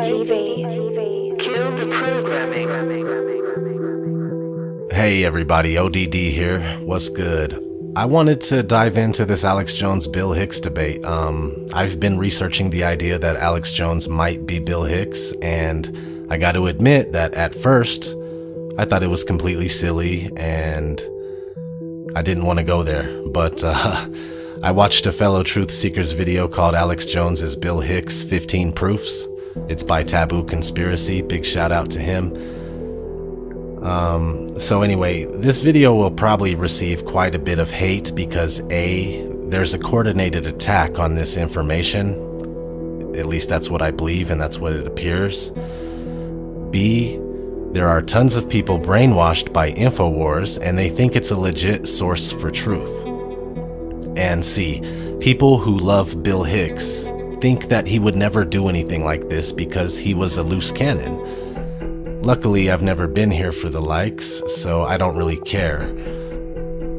Kill the programming. Hey everybody, ODD here. What's good? I wanted to dive into this Alex Jones-Bill Hicks debate. I've been researching the idea that Alex Jones might be Bill Hicks, and I got to admit that at first, I thought it was completely silly, and I didn't want to go there. But I watched a fellow truth seeker's video called Alex Jones is Bill Hicks, 15 Proofs. It's by Taboo Conspiracy. Big shout out to him. So anyway, this video will probably receive quite a bit of hate because A, there's a coordinated attack on this information. At least that's what I believe, and that's what it appears. B, there are tons of people brainwashed by InfoWars, and they think it's a legit source for truth. And C, people who love Bill Hicks think that he would never do anything like this because he was a loose cannon. Luckily, I've never been here for the likes, so I don't really care.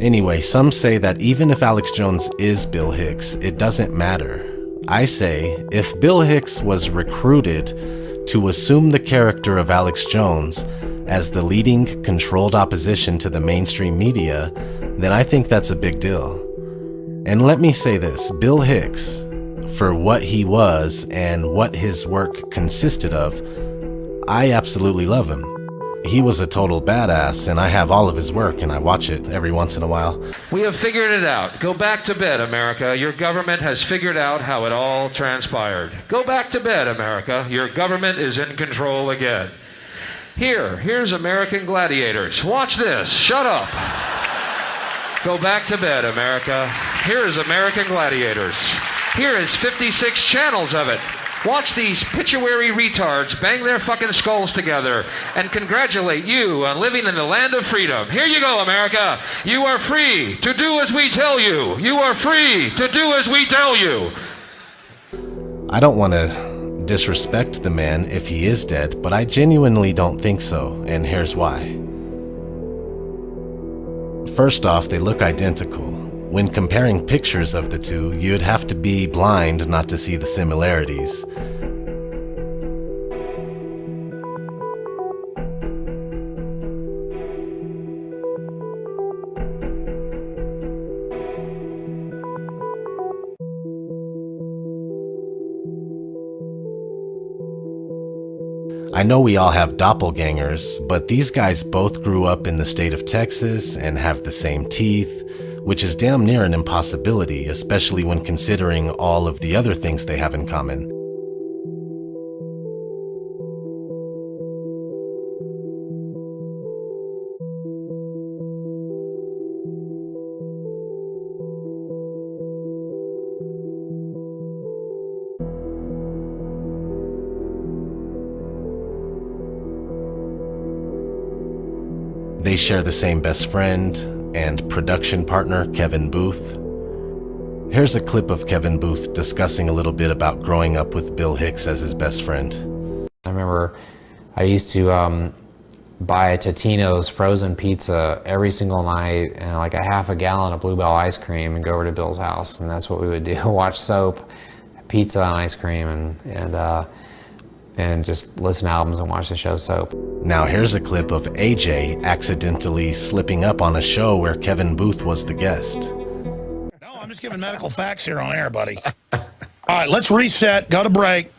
Anyway, some say that even if Alex Jones is Bill Hicks, it doesn't matter. I say, if Bill Hicks was recruited to assume the character of Alex Jones as the leading controlled opposition to the mainstream media, then I think that's a big deal. And let me say this, Bill Hicks, for what he was and what his work consisted of, I absolutely love him. He was a total badass, and I have all of his work, and I watch it every once in a while. We have figured it out. Go back to bed, America. Your government has figured out how it all transpired. Go back to bed, America. Your government is in control again. Here's American Gladiators. Watch this. Shut up. Go back to bed, America. Here's American Gladiators. Here is 56 channels of it. Watch these pituitary retards bang their fucking skulls together and congratulate you on living in the land of freedom. Here you go, America. You are free to do as we tell you. You are free to do as we tell you. I don't want to disrespect the man if he is dead, but I genuinely don't think so, and here's why. First off, they look identical. When comparing pictures of the two, you'd have to be blind not to see the similarities. I know we all have doppelgangers, but these guys both grew up in the state of Texas and have the same teeth, which is damn near an impossibility, especially when considering all of the other things they have in common. They share the same best friend and production partner, Kevin Booth. Here's a clip of Kevin Booth discussing a little bit about growing up with Bill Hicks as his best friend. I remember I used to buy a Totino's frozen pizza every single night and like a half a gallon of Bluebell ice cream and go over to Bill's house, and that's what we would do. Watch soap, pizza and ice cream, and just listen to albums and watch the show Soap. Now here's a clip of AJ accidentally slipping up on a show where Kevin Booth was the guest. No, I'm just giving medical facts here on air, buddy. All right, let's reset, go to break.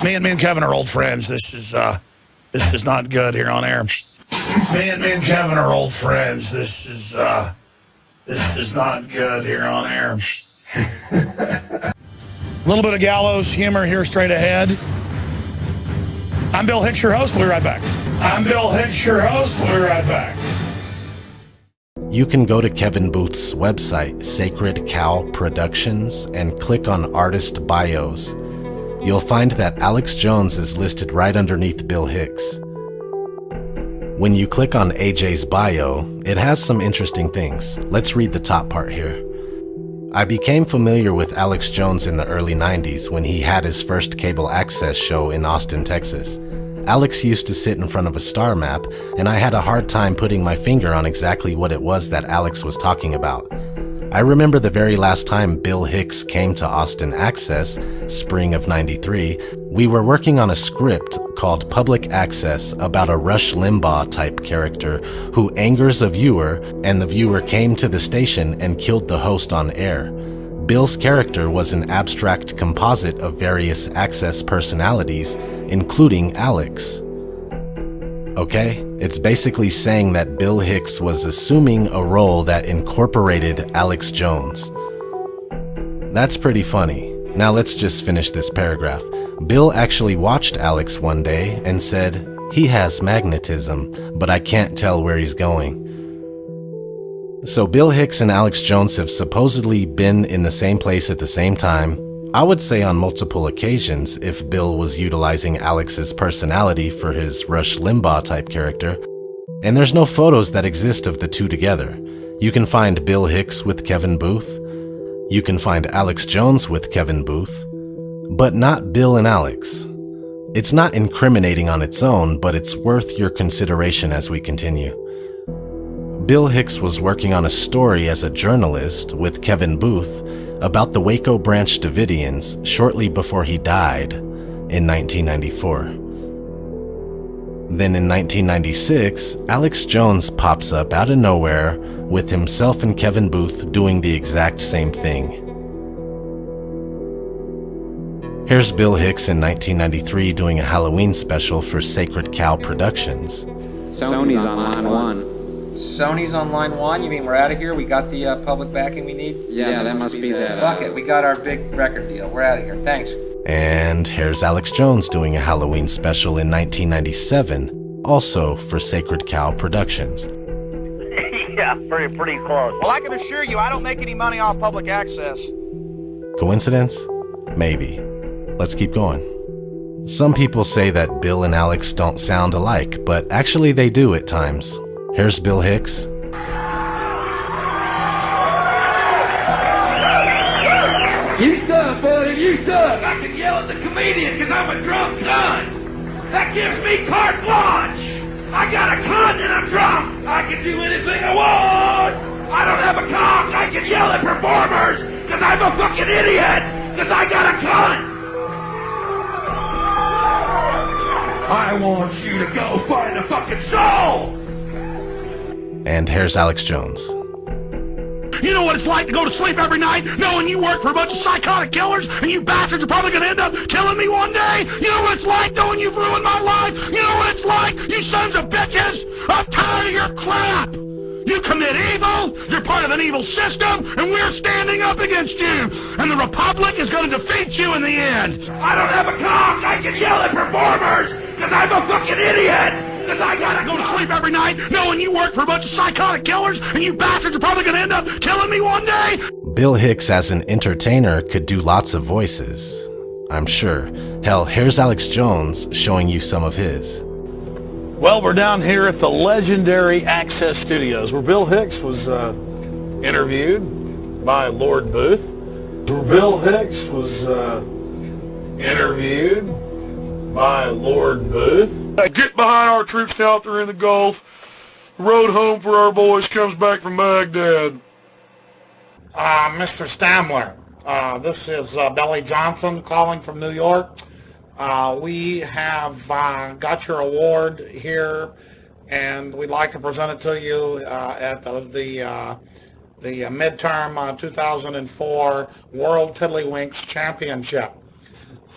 Me and Kevin are old friends. This is not good here on air. Me and Kevin are old friends. This is not good here on air. A little bit of gallows humor here straight ahead. I'm Bill Hicks, your host. We'll be right back. I'm Bill Hicks, your host. We'll be right back. You can go to Kevin Booth's website, Sacred Cow Productions, and click on Artist Bios. You'll find that Alex Jones is listed right underneath Bill Hicks. When you click on AJ's bio, it has some interesting things. Let's read the top part here. I became familiar with Alex Jones in the early 90s when he had his first cable access show in Austin, Texas. Alex used to sit in front of a star map, and I had a hard time putting my finger on exactly what it was that Alex was talking about. I remember the very last time Bill Hicks came to Austin Access, spring of '93, we were working on a script called Public Access about a Rush Limbaugh type character who angers a viewer, and the viewer came to the station and killed the host on air. Bill's character was an abstract composite of various Access personalities, including Alex. Okay, it's basically saying that Bill Hicks was assuming a role that incorporated Alex Jones. That's pretty funny. Now let's just finish this paragraph. Bill actually watched Alex one day and said, "He has magnetism, but I can't tell where he's going." So Bill Hicks and Alex Jones have supposedly been in the same place at the same time. I would say on multiple occasions if Bill was utilizing Alex's personality for his Rush Limbaugh type character. And there's no photos that exist of the two together. You can find Bill Hicks with Kevin Booth. You can find Alex Jones with Kevin Booth. But not Bill and Alex. It's not incriminating on its own, but it's worth your consideration as we continue. Bill Hicks was working on a story as a journalist with Kevin Booth about the Waco Branch Davidians shortly before he died in 1994. Then in 1996, Alex Jones pops up out of nowhere with himself and Kevin Booth doing the exact same thing. Here's Bill Hicks in 1993 doing a Halloween special for Sacred Cow Productions. Sony's on line one. Sony's on line one? You mean we're out of here? We got the public backing we need? Yeah, that must be that. Fuck it, we got our big record deal. We're out of here. Thanks. And here's Alex Jones doing a Halloween special in 1997, also for Sacred Cow Productions. Yeah, pretty close. Well, I can assure you I don't make any money off public access. Coincidence? Maybe. Let's keep going. Some people say that Bill and Alex don't sound alike, but actually they do at times. Here's Bill Hicks. You suck, buddy, you suck. I can yell at the comedian because I'm a drunk son. That gives me carte blanche. I got a cunt and I'm drunk. I can do anything I want. I don't have a cock. I can yell at performers because I'm a fucking idiot because I got a cunt. I want you to go find a fucking soul. And here's Alex Jones. You know what it's like to go to sleep every night knowing you work for a bunch of psychotic killers and you bastards are probably going to end up killing me one day? You know what it's like knowing you've ruined my life? You know what it's like, you sons of bitches? I'm tired of your crap! You commit evil, you're part of an evil system, and we're standing up against you! And the Republic is going to defeat you in the end! I don't have a cock! I can yell at performers! Because I'm a fucking idiot! Because I gotta go to sleep every night knowing you work for a bunch of psychotic killers and you bastards are probably going to end up killing me one day! Bill Hicks as an entertainer could do lots of voices, I'm sure. Hell, here's Alex Jones showing you some of his. Well, we're down here at the legendary Access Studios, where Bill Hicks was interviewed by Lord Booth. Where Bill Hicks was interviewed by Lord Booth. Get behind our troops out there in the Gulf. The road home for our boys comes back from Baghdad. Mr. Stamler, this is Billy Johnson calling from New York. We have got your award here, and we'd like to present it to you at the midterm 2004 World Tiddlywinks Championship.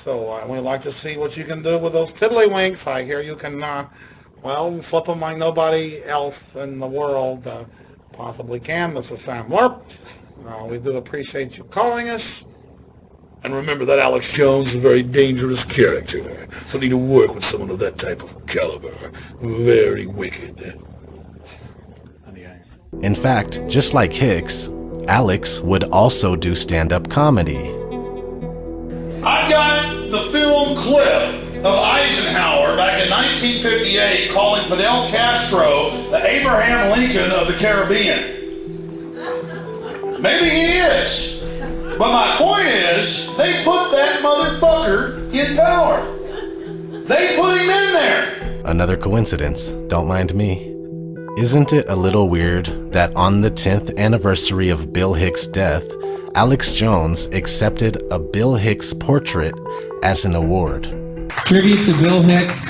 So we'd like to see what you can do with those tiddlywinks. I hear you can, flip them like nobody else in the world possibly can, Mr. Stamler. We do appreciate you calling us. And remember that Alex Jones is a very dangerous character, so need to work with someone of that type of caliber. Very wicked. In fact, just like Hicks, Alex would also do stand-up comedy. I got the film clip of Eisenhower back in 1958 calling Fidel Castro the Abraham Lincoln of the Caribbean. Maybe he is. But my point is, they put that motherfucker in power. They put him in there. Another coincidence, don't mind me. Isn't it a little weird that on the 10th anniversary of Bill Hicks' death, Alex Jones accepted a Bill Hicks portrait as an award? Tribute to Bill Hicks,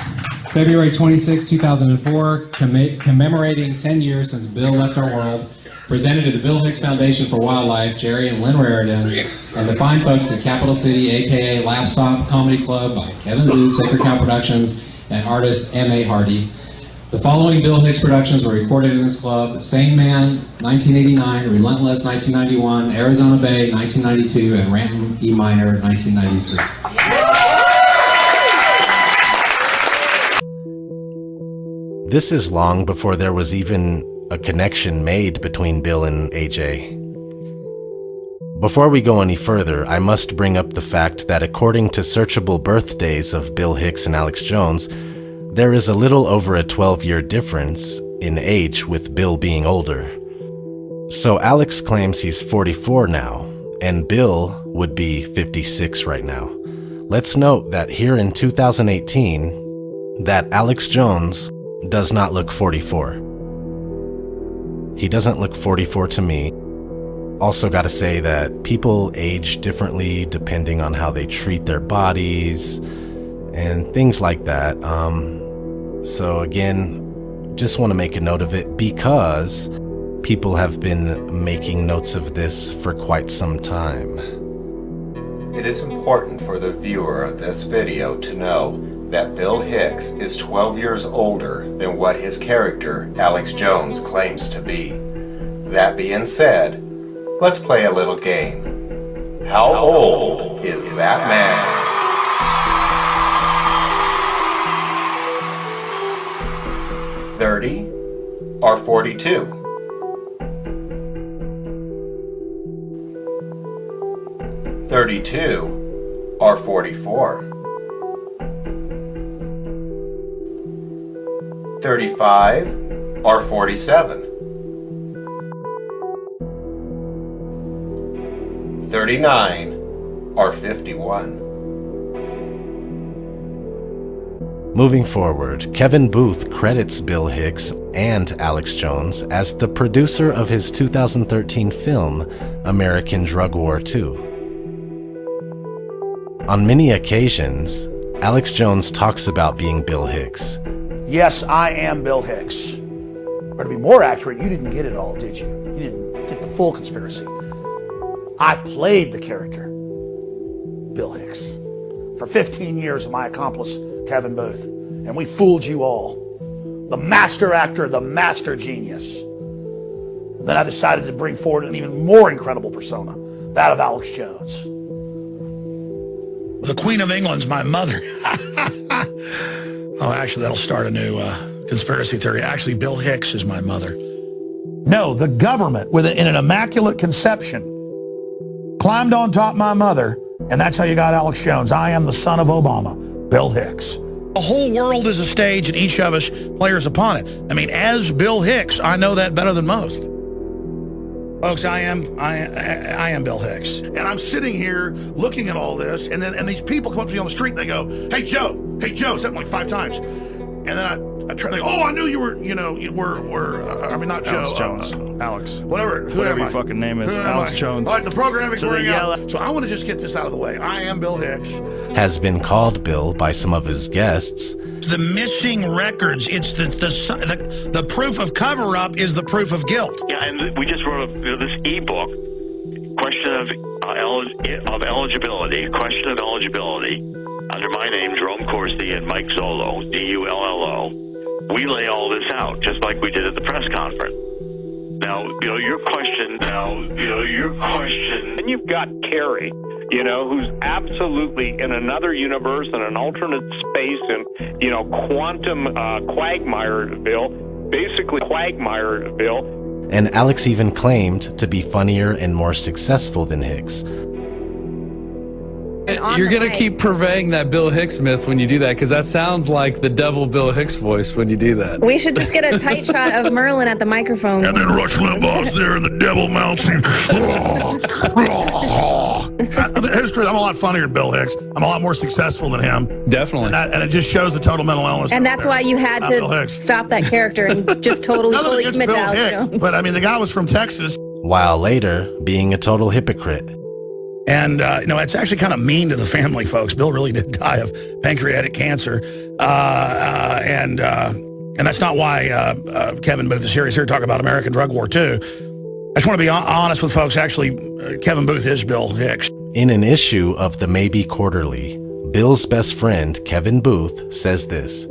February 26, 2004, commemorating 10 years since Bill left our world, presented to the Bill Hicks Foundation for Wildlife, Jerry and Lynn Raridan, and the fine folks at Capital City, aka Laugh Stop Comedy Club by Kevin Booth, Sacred Cow Productions, and artist M.A. Hardy. The following Bill Hicks productions were recorded in this club: Sane Man, 1989, Relentless, 1991, Arizona Bay, 1992, and Ranton E. Minor, 1993. This is long before there was even a connection made between Bill and AJ. Before we go any further, I must bring up the fact that according to searchable birthdays of Bill Hicks and Alex Jones, there is a little over a 12-year difference in age, with Bill being older. So Alex claims he's 44 now, and Bill would be 56 right now. Let's note that here in 2018, that Alex Jones does not look 44. He doesn't look 44 to me. Also gotta say that people age differently depending on how they treat their bodies and things like that. So again, just want to make a note of it because people have been making notes of this for quite some time. It is important for the viewer of this video to know that Bill Hicks is 12 years older than what his character, Alex Jones, claims to be. That being said, let's play a little game. How old is that man? 30 or 42? 32 or 44? 35 or 47? 39 or 51? Moving forward, Kevin Booth credits Bill Hicks and Alex Jones as the producer of his 2013 film, American Drug War 2. On many occasions, Alex Jones talks about being Bill Hicks. Yes, I am Bill Hicks. Or to be more accurate, you didn't get it all, did you? You didn't get the full conspiracy. I played the character, Bill Hicks, for 15 years with my accomplice, Kevin Booth, and we fooled you all. The master actor, the master genius. And then I decided to bring forward an even more incredible persona, that of Alex Jones. The Queen of England's my mother. Oh, actually, that'll start a new conspiracy theory. Actually, Bill Hicks is my mother. No, the government, in an immaculate conception, climbed on top of my mother, and that's how you got Alex Jones. I am the son of Obama. Bill Hicks. The whole world is a stage and each of us players upon it. I mean, as Bill Hicks, I know that better than most. Folks, I am Bill Hicks. And I'm sitting here looking at all this, and these people come up to me on the street and they go, hey Joe, something like 5 times. And then I turn, they go, oh, I knew you were, I mean, not Joe. Alex Jones. Alex. Whatever your fucking name is. Alex Jones. All right, the programming's wearing out. So I want to just get this out of the way. I am Bill Hicks. Has been called Bill by some of his guests. The missing records, it's the proof of cover-up is the proof of guilt. Yeah, and we just wrote this e-book, question of eligibility, under my name, Jerome Corsi and Mike Zollo, D-U-L-L-O. We lay all this out, just like we did at the press conference. Now, your question, and you've got Carrie, who's absolutely in another universe, in an alternate space, and, quantum Quagmireville, basically Quagmireville. And Alex even claimed to be funnier and more successful than Hicks. You're going to keep purveying that Bill Hicks myth when you do that, because that sounds like the devil Bill Hicks voice when you do that. We should just get a tight shot of Merlin at the microphone. And then Rush Limbaugh's there and the devil mounts him. Here's the truth. I'm a lot funnier than Bill Hicks. I'm a lot more successful than him. Definitely. And it just shows the total mental illness. And that's why you had to stop that character and just totally fully commit to Alex Jones. But I mean, the guy was from Texas. While later being a total hypocrite. And, it's actually kind of mean to the family, folks. Bill really did die of pancreatic cancer. And that's not why Kevin Booth is here. He's here to talk about American drug war, too. I just want to be honest with folks. Actually, Kevin Booth is Bill Hicks. In an issue of the Maybe Quarterly, Bill's best friend, Kevin Booth, says this.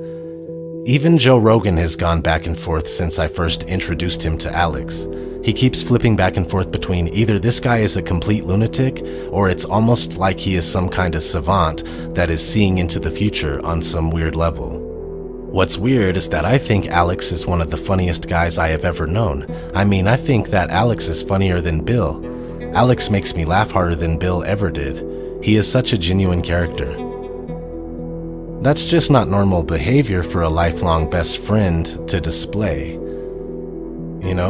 Even Joe Rogan has gone back and forth since I first introduced him to Alex. He keeps flipping back and forth between either this guy is a complete lunatic or it's almost like he is some kind of savant that is seeing into the future on some weird level. What's weird is that I think Alex is one of the funniest guys I have ever known. I mean, I think that Alex is funnier than Bill. Alex makes me laugh harder than Bill ever did. He is such a genuine character. That's just not normal behavior for a lifelong best friend to display.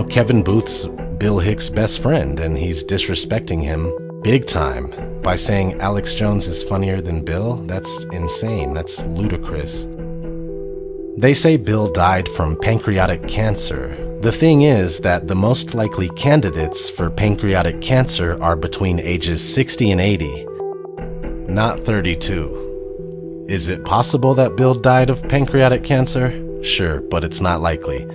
Kevin Booth's Bill Hicks' best friend, and he's disrespecting him big time by saying Alex Jones is funnier than Bill. That's insane. That's ludicrous. They say Bill died from pancreatic cancer. The thing is that the most likely candidates for pancreatic cancer are between ages 60 and 80, not 32. Is it possible that Bill died of pancreatic cancer? Sure, but it's not likely.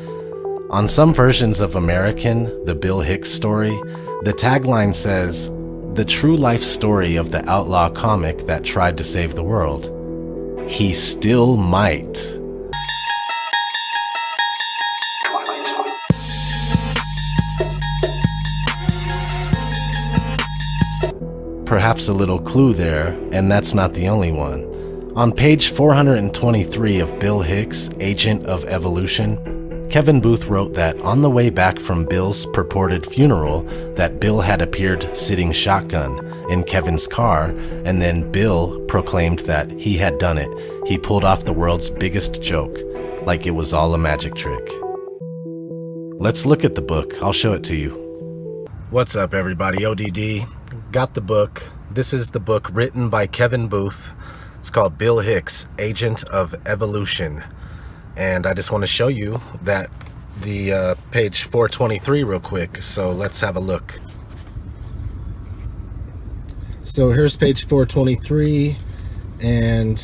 On some versions of American, the Bill Hicks story, the tagline says, "The true life story of the outlaw comic that tried to save the world. He still might." Perhaps a little clue there, and that's not the only one. On page 423 of Bill Hicks, Agent of Evolution, Kevin Booth wrote that on the way back from Bill's purported funeral, that Bill had appeared sitting shotgun in Kevin's car, and then Bill proclaimed that he had done it. He pulled off the world's biggest joke, like it was all a magic trick. Let's look at the book. I'll show it to you. What's up, everybody? ODD. Got the book. This is the book written by Kevin Booth. It's called Bill Hicks, Agent of Evolution. And I just want to show you that the page 423 real quick. So let's have a look. So here's page 423. And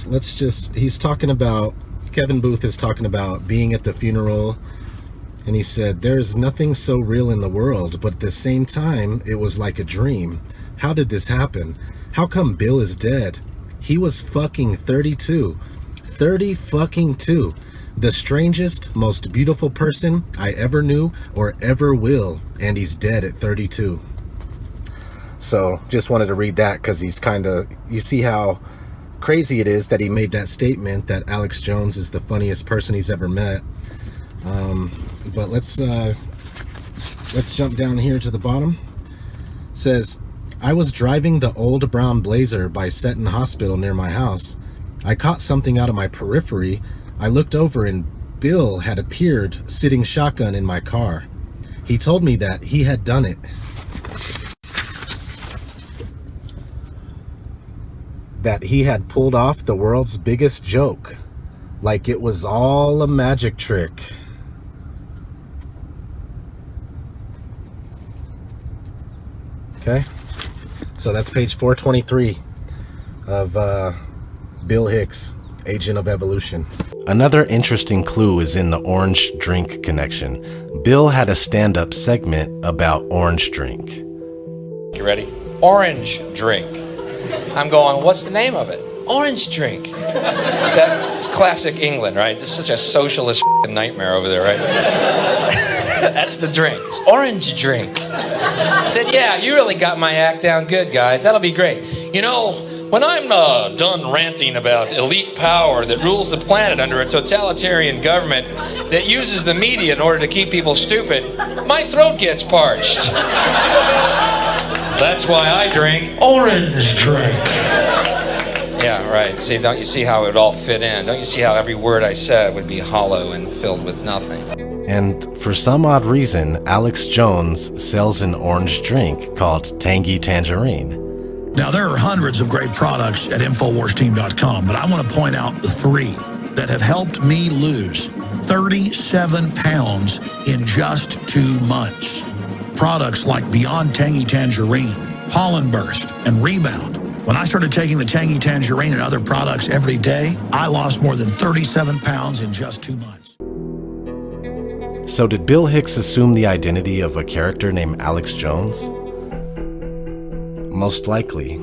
he's talking about, Kevin Booth is talking about being at the funeral. And he said, "There's nothing so real in the world, but at the same time, it was like a dream. How did this happen? How come Bill is dead? He was fucking 32. 30 fucking 2. The strangest, most beautiful person I ever knew or ever will, and he's dead at 32. So just wanted to read that because he's you see how crazy it is that he made that statement that Alex Jones is the funniest person he's ever met. But let's jump down here to the bottom. It says, "I was driving the old brown Blazer by Seton Hospital near my house. I caught something out of my periphery. I looked over and Bill had appeared sitting shotgun in my car. He told me that he had done it. That he had pulled off the world's biggest joke, like it was all a magic trick." Okay, so that's page 423 of Bill Hicks, Agent of Evolution. Another interesting clue is in the orange drink connection. Bill had a stand-up segment about orange drink. You ready? Orange drink. I'm going, what's the name of it? Orange drink. It's classic England, right? It's such a socialist nightmare over there, right? That's the drink. It's orange drink. I said, yeah, you really got my act down good, guys. That'll be great. You know, when I'm done ranting about elite power that rules the planet under a totalitarian government that uses the media in order to keep people stupid, my throat gets parched. That's why I drink orange drink. Yeah, right. See, don't you see how it would all fit in? Don't you see how every word I said would be hollow and filled with nothing? And for some odd reason, Alex Jones sells an orange drink called Tangy Tangerine. Now, there are hundreds of great products at InfoWarsTeam.com, but I want to point out the 3 that have helped me lose 37 pounds in just 2 months. Products like Beyond Tangy Tangerine, Pollen Burst, and Rebound. When I started taking the Tangy Tangerine and other products every day, I lost more than 37 pounds in just 2 months. So did Bill Hicks assume the identity of a character named Alex Jones? Most likely.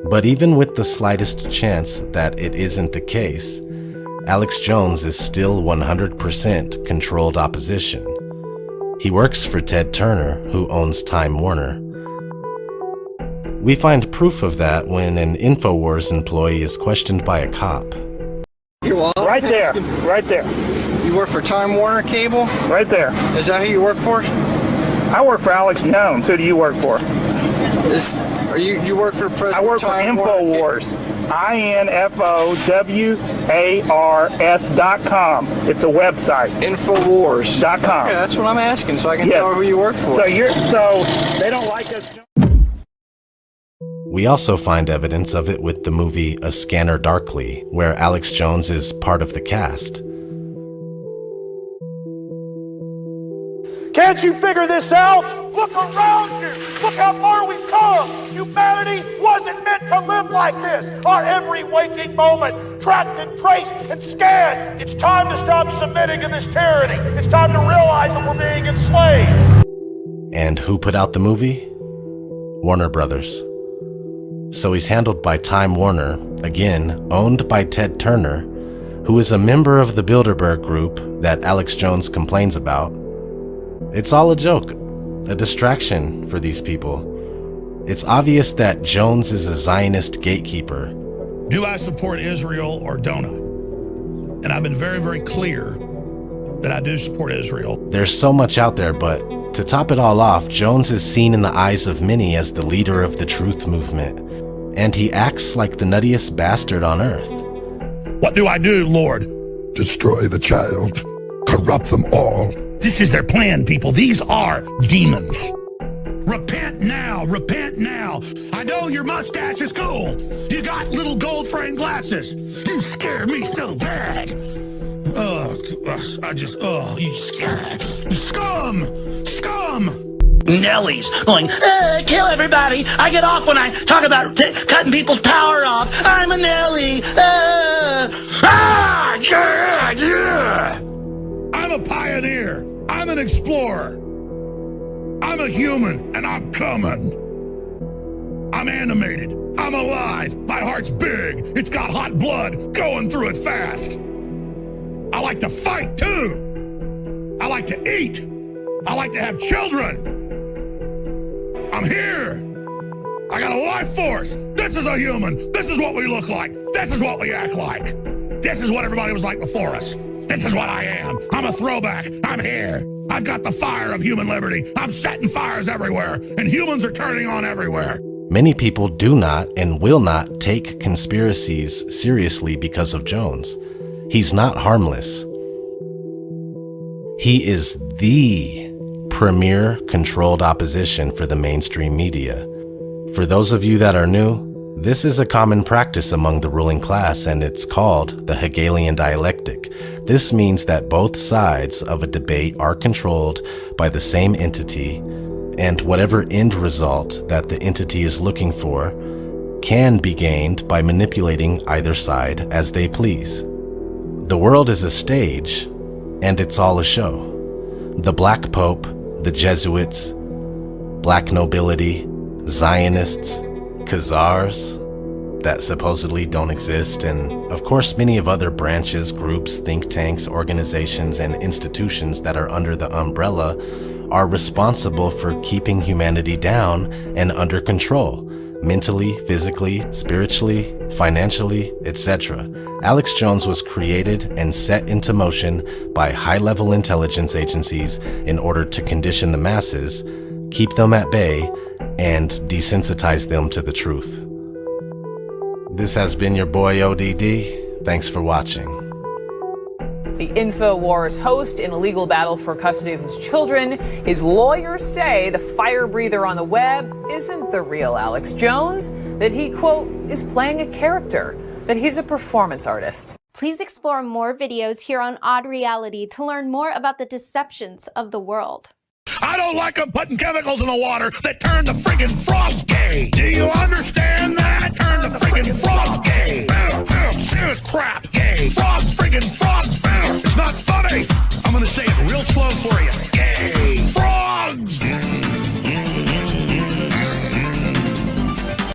But even with the slightest chance that it isn't the case, Alex Jones is still 100% controlled opposition. He works for Ted Turner, who owns Time Warner. We find proof of that when an InfoWars employee is questioned by a cop. You're welcome. Right there. Right there. You work for Time Warner Cable? Right there. Is that who you work for? I work for Alex Jones. Who do you work for? You work for President I work for Time InfoWars. INFOWARS.com. It's a website. InfoWars.com. Okay, that's what I'm asking, so I can tell who you work for. So they don't like us. We also find evidence of it with the movie A Scanner Darkly, where Alex Jones is part of the cast. Can't you figure this out? Look around you. Look how far we've come. Humanity wasn't meant to live like this. Our every waking moment, tracked and traced and scanned. It's time to stop submitting to this tyranny. It's time to realize that we're being enslaved. And who put out the movie? Warner Brothers. So he's handled by Time Warner, again, owned by Ted Turner, who is a member of the Bilderberg group that Alex Jones complains about. It's all a joke, a distraction for these people. It's obvious that Jones is a Zionist gatekeeper. Do I support Israel or don't I? And I've been very, very clear that I do support Israel. There's so much out there, but to top it all off, Jones is seen in the eyes of many as the leader of the truth movement, and he acts like the nuttiest bastard on earth. What do I do, Lord? Destroy the child. Corrupt them all. This is their plan, people. These are demons. Repent now. Repent now. I know your mustache is cool. You got little gold frame glasses. You scare me so bad. You scare. Scum! Scum! Nellies going, kill everybody. I get off when I talk about cutting people's power off. I'm a Nelly. I'm a pioneer. I'm an explorer. I'm a human, and I'm coming. I'm animated. I'm alive. My heart's big. It's got hot blood going through it fast. I like to fight, too. I like to eat. I like to have children. I'm here. I got a life force. This is a human. This is what we look like. This is what we act like. This is what everybody was like before us. This is what I am. I'm a throwback. I'm here. I've got the fire of human liberty. I'm setting fires everywhere, and humans are turning on everywhere. Many people do not and will not take conspiracies seriously because of Jones. He's not harmless. He is the premier controlled opposition for the mainstream media. For those of you that are new, this is a common practice among the ruling class, and it's called the Hegelian dialectic. This means that both sides of a debate are controlled by the same entity, and whatever end result that the entity is looking for can be gained by manipulating either side as they please. The world is a stage, and it's all a show. The Black Pope, the Jesuits, black nobility, Zionists, Khazars that supposedly don't exist, and of course many of other branches, groups, think tanks, organizations, and institutions that are under the umbrella are responsible for keeping humanity down and under control, mentally, physically, spiritually, financially, etc. Alex Jones was created and set into motion by high-level intelligence agencies in order to condition the masses, keep them at bay, and desensitize them to the truth. This has been your boy ODD. Thanks for watching. The InfoWars host in a legal battle for custody of his children. His lawyers say the fire breather on the web isn't the real Alex Jones, that he, quote, is playing a character, that he's a performance artist. Please explore more videos here on Odd Reality to learn more about the deceptions of the world. I don't like them putting chemicals in the water that turn the friggin' frogs gay. Do you understand that? Turn the friggin' frogs gay. Serious crap. Gay.